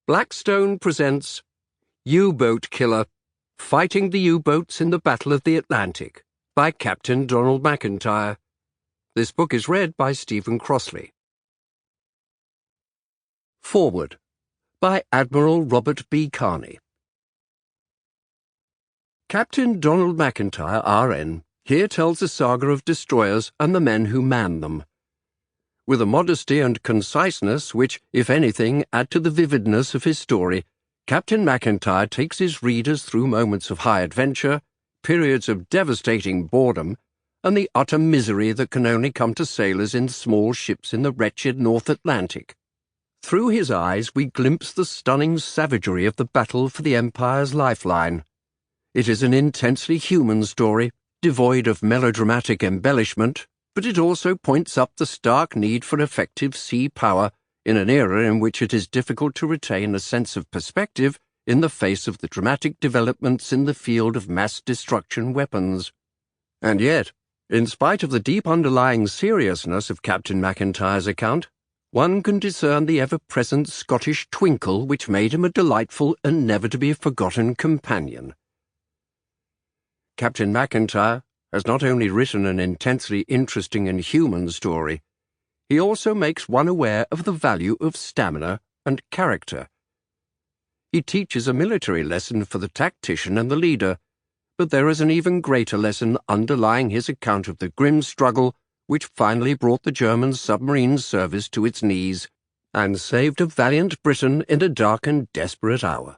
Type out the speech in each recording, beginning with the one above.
Blackstone presents U-Boat Killer, Fighting the U-Boats in the Battle of the Atlantic by Captain Donald Macintyre. This book is read by Stephen Crossley. Foreword by Admiral Robert B. Carney. Captain Donald Macintyre, R.N., here tells the saga of destroyers and the men who man them. With a modesty and conciseness which, if anything, add to the vividness of his story, Captain Macintyre takes his readers through moments of high adventure, periods of devastating boredom, and the utter misery that can only come to sailors in small ships in the wretched North Atlantic. Through his eyes we glimpse the stunning savagery of the battle for the Empire's lifeline. It is an intensely human story, devoid of melodramatic embellishment, but it also points up the stark need for effective sea power in an era in which it is difficult to retain a sense of perspective in the face of the dramatic developments in the field of mass destruction weapons. And yet, in spite of the deep underlying seriousness of Captain Macintyre's account, one can discern the ever-present Scottish twinkle which made him a delightful and never-to-be-forgotten companion. Captain Macintyre has not only written an intensely interesting and human story, he also makes one aware of the value of stamina and character. He teaches a military lesson for the tactician and the leader, but there is an even greater lesson underlying his account of the grim struggle which finally brought the German submarine service to its knees and saved a valiant Britain in a dark and desperate hour.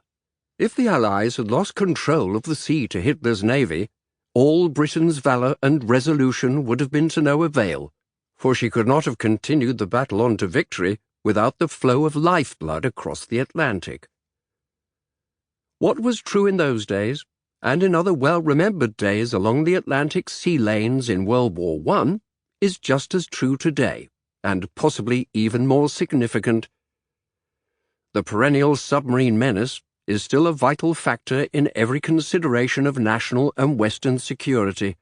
If the Allies had lost control of the sea to Hitler's navy, all Britain's valour and resolution would have been to no avail, for she could not have continued the battle on to victory without the flow of lifeblood across the Atlantic. What was true in those days, and in other well-remembered days along the Atlantic sea lanes in World War I, is just as true today, and possibly even more significant. The perennial submarine menace is still a vital factor in every consideration of national and Western security.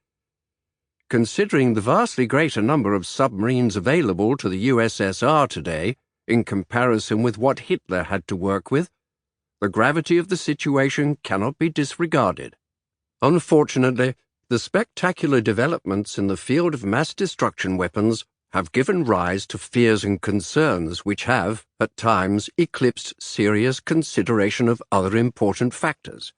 Considering the vastly greater number of submarines available to the USSR today, in comparison with what Hitler had to work with, the gravity of the situation cannot be disregarded. Unfortunately, the spectacular developments in the field of mass destruction weapons have given rise to fears and concerns which have, at times, eclipsed serious consideration of other important factors.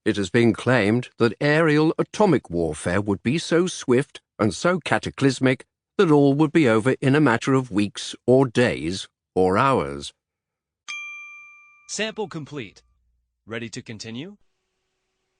It has been claimed that aerial atomic warfare would be so swift and so cataclysmic that all would be over in a matter of weeks or days or hours. Sample complete. Ready to continue?